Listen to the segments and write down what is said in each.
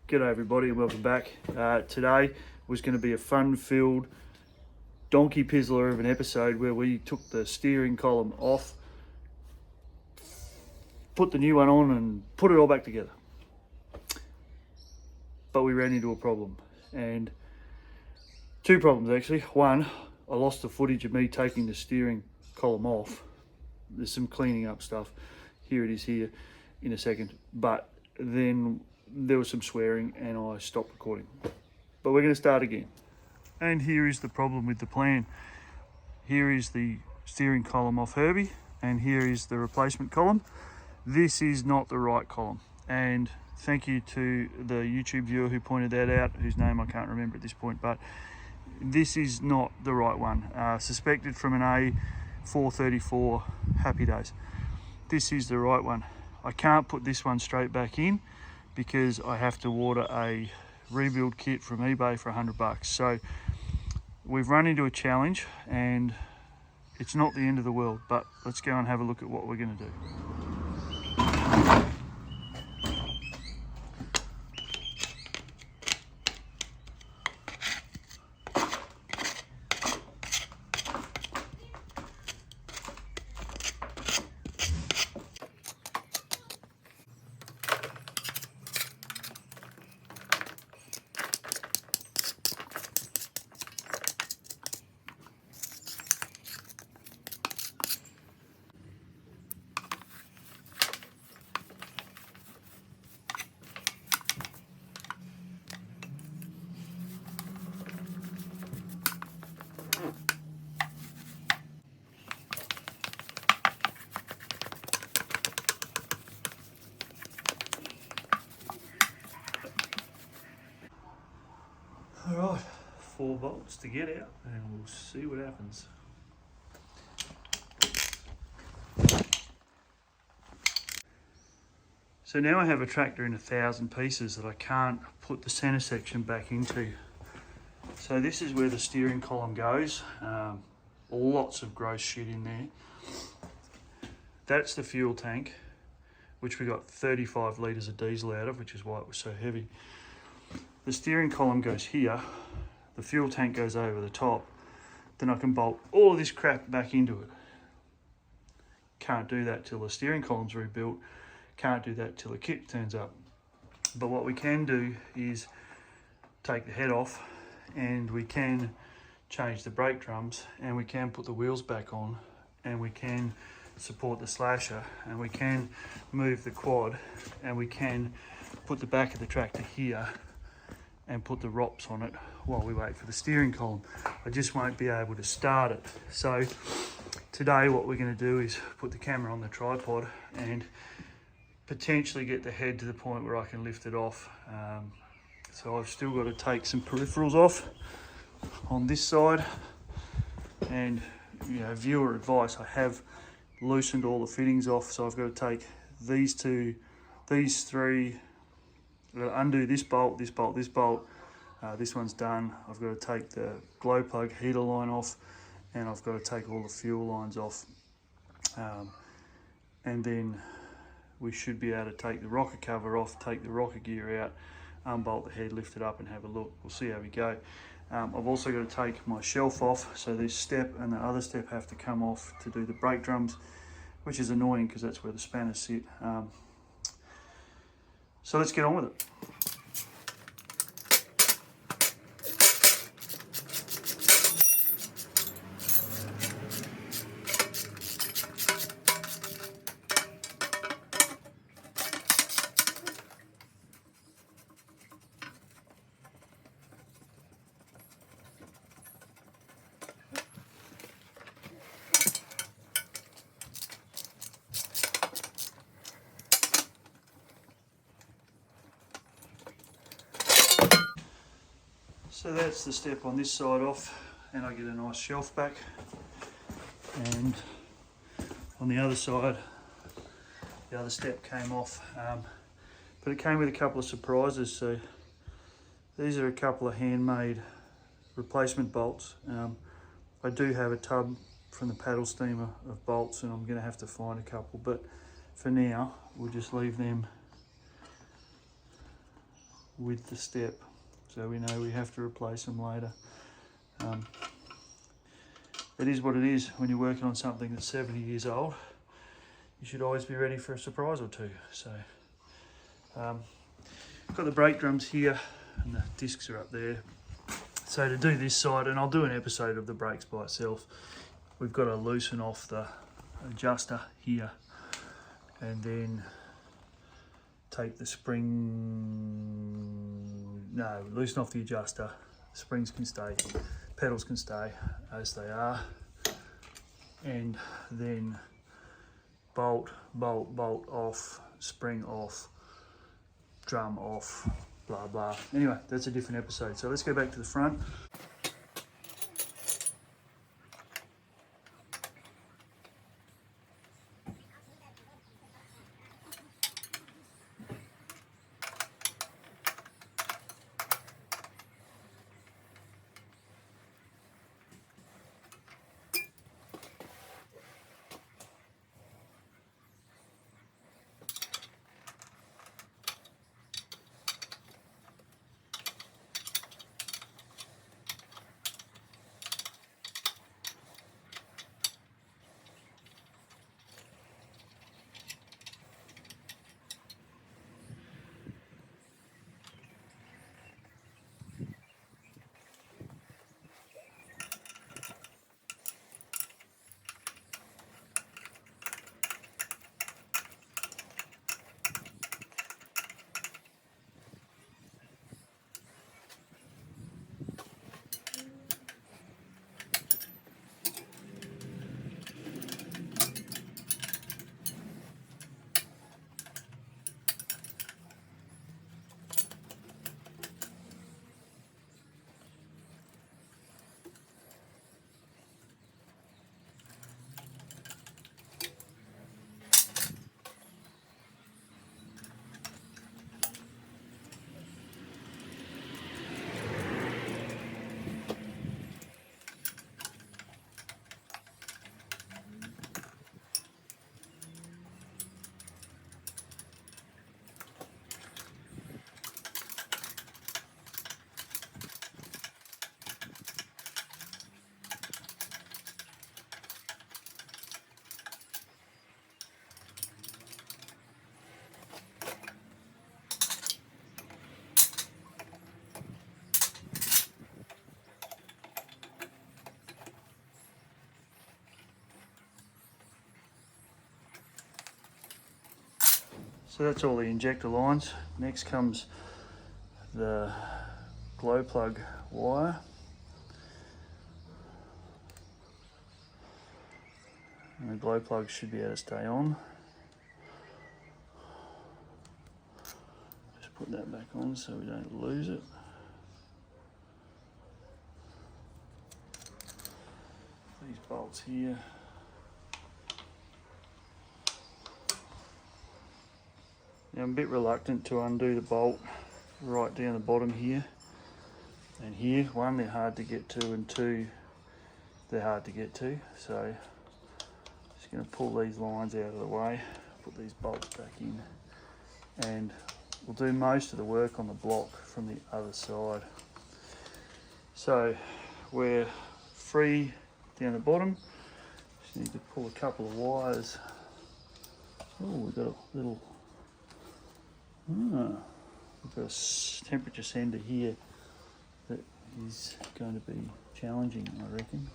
G'day everybody and welcome back. Today was going to be a fun-filled donkey pizzler of an episode where we took the steering column off, put the new one on and put it all back together. But we ran into a problem, and two problems actually. One, I lost the footage of me taking the steering column off. There's some cleaning up stuff. Here it is here in a second. But then there was some swearing and I stopped recording. But we're going to start again. And here is the problem with the plan. Here is the steering column off Herbie, and here is the replacement column. This is not the right column, and thank you to the YouTube viewer who pointed that out, whose name I can't remember at this point, but this is not the right one. Suspected from an A414, happy days. This is the right one. I can't put this one straight back in because I have to order a rebuild kit from eBay for $100. So we've run into a challenge, and it's not the end of the world, but let's go and have a look at what we're going to do. All right, 4 bolts to get out, and we'll see what happens. So now I have a tractor in 1,000 pieces that I can't put the center section back into. So this is where the steering column goes. Lots of gross shit in there. That's the fuel tank, which we got 35 litres of diesel out of, which is why it was so heavy. The steering column goes here, the fuel tank goes over the top, then I can bolt all of this crap back into it. Can't do that till the steering column's rebuilt, can't do that till the kit turns up. But what we can do is take the head off, and we can change the brake drums, and we can put the wheels back on, and we can support the slasher, and we can move the quad, and we can put the back of the tractor here and put the ROPS on it while we wait for the steering column. I just won't be able to start it. So today what we're going to do is put the camera on the tripod and potentially get the head to the point where I can lift it off. So I've still got to take some peripherals off on this side, and viewer advice, I have loosened all the fittings off, so I've got to take these three, I've got to undo this bolt, this bolt, this bolt. This one's done. I've got to take the glow plug heater line off, and I've got to take all the fuel lines off. And then we should be able to take the rocker cover off, take the rocker gear out, unbolt the head, lift it up and have a look. We'll see how we go. I've also got to take my shelf off, so this step and the other step have to come off to do the brake drums, which is annoying because that's where the spanners sit. So let's get on with it. So that's the step on this side off, and I get a nice shelf back. And on the other side, the other step came off, but it came with a couple of surprises. So these are a couple of handmade replacement bolts. I do have a tub from the paddle steamer of bolts, and I'm going to have to find a couple, but for now we'll just leave them with the step, so we know we have to replace them later. It is what it is when you're working on something that's 70 years old. You should always be ready for a surprise or two. So got the brake drums here and the discs are up there. So to do this side, and I'll do an episode of the brakes by itself, we've got to loosen off the adjuster here and then take the spring, no, loosen off the adjuster, springs can stay, pedals can stay as they are, and then bolt off, spring off, drum off, blah blah. Anyway, that's a different episode, so let's go back to the front. So that's all the injector lines. Next comes the glow plug wire. And the glow plug should be able to stay on. Just put that back on so we don't lose it. These bolts here. Now I'm a bit reluctant to undo the bolt right down the bottom here and here. One, they're hard to get to, and two, they're hard to get to. So just going to pull these lines out of the way, put these bolts back in, and we'll do most of the work on the block from the other side. So we're free down the bottom. Just need to pull a couple of wires. Oh, we've got a little we've got a temperature sender here that is going to be challenging, I reckon.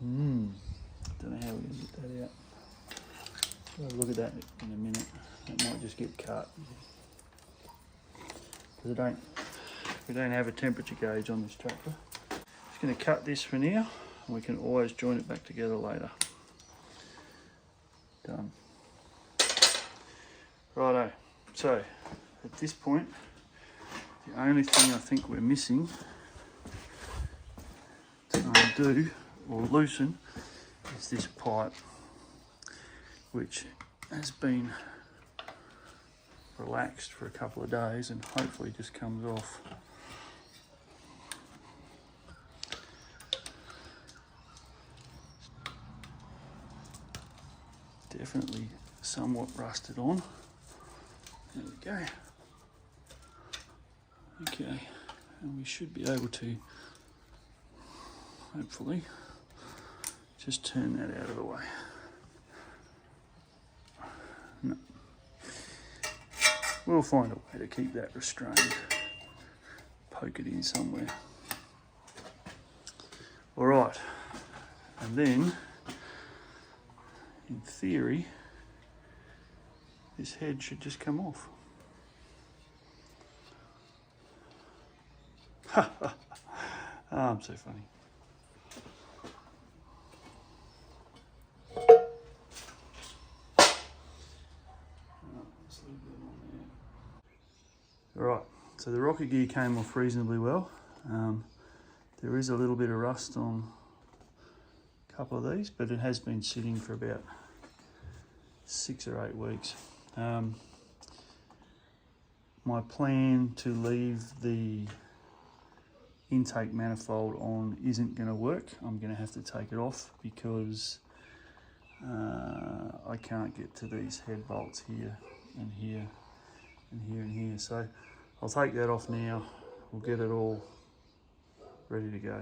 Don't know how we're going to get that out. We'll have a look at that in a minute. That might just get cut. Because we don't have a temperature gauge on this tractor. Just going to cut this for now, and we can always join it back together later. Done. Righto, so at this point, the only thing I think we're missing to undo or loosen is this pipe, which has been relaxed for a couple of days and hopefully just comes off. Definitely somewhat rusted on. There we go. Okay, and we should be able to, hopefully, just turn that out of the way. No. We'll find a way to keep that restrained. Poke it in somewhere. All right, and then, in theory, this head should just come off. Oh, I'm so funny. Alright, so the rocket gear came off reasonably well. There is a little bit of rust on a couple of these, but it has been sitting for about 6 or 8 weeks. My plan to leave the intake manifold on isn't going to work. I'm going to have to take it off because I can't get to these head bolts here and here and here and here. So I'll take that off now. We'll get it all ready to go.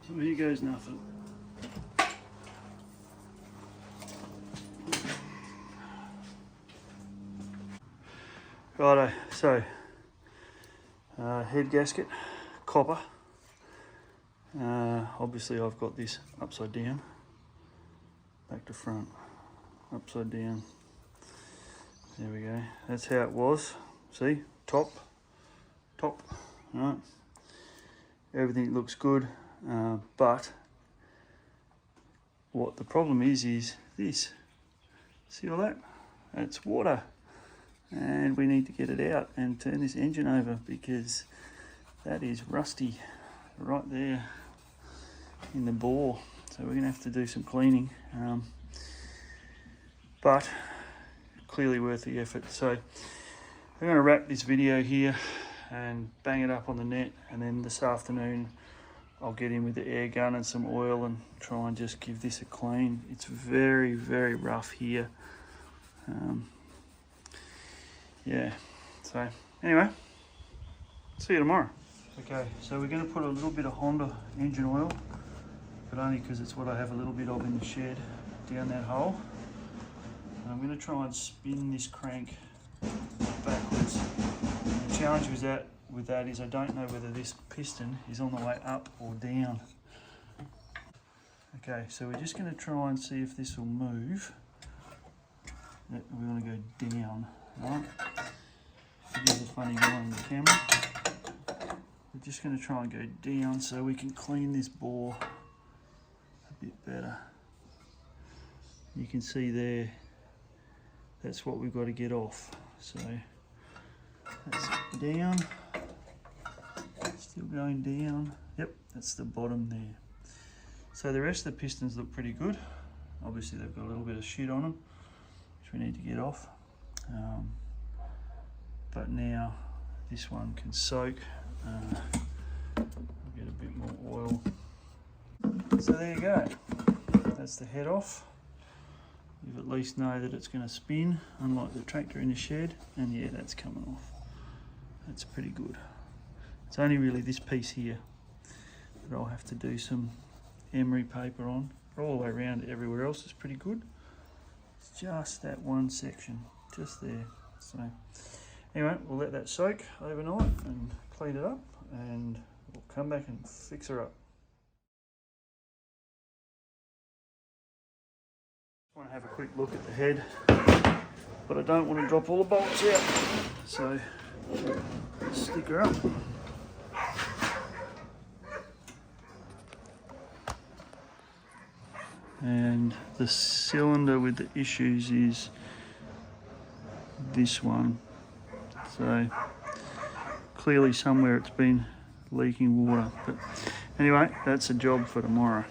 So here goes nothing. Righto, so head gasket, copper. Obviously I've got this upside down, back to front, upside down. There we go, that's how it was. See, top, right? Everything looks good, but what the problem is this. See all that? That's water. And we need to get it out and turn this engine over because that is rusty right there in the bore. So we're going to have to do some cleaning, but clearly worth the effort. So I'm going to wrap this video here and bang it up on the net, and then this afternoon I'll get in with the air gun and some oil and try and just give this a clean. It's very, very rough here. Yeah, so anyway, see you tomorrow. Okay, so we're going to put a little bit of Honda engine oil, but only because it's what I have a little bit of in the shed, down that hole. And I'm going to try and spin this crank backwards. And the challenge with that is I don't know whether this piston is on the way up or down. Okay, so we're just going to try and see if this will move. We want to go down. Right, forgive the funny guy on the camera. We're just going to try and go down so we can clean this bore a bit better. You can see there, that's what we've got to get off. So that's down, still going down. Yep, that's the bottom there. So the rest of the pistons look pretty good. Obviously they've got a little bit of shit on them, which we need to get off. But now this one can soak. I'll get a bit more oil. So there you go. That's the head off. you at least know that it's going to spin, unlike the tractor in the shed. And yeah, that's coming off. That's pretty good. It's only really this piece here that I'll have to do some emery paper on. All the way around, everywhere else is pretty good. It's just that one section, just there. So anyway, we'll let that soak overnight and clean it up, and we'll come back and fix her up. I want to have a quick look at the head, but I don't want to drop all the bolts out, so stick her up. And the cylinder with the issues is this one, so clearly somewhere it's been leaking water. But anyway, that's a job for tomorrow.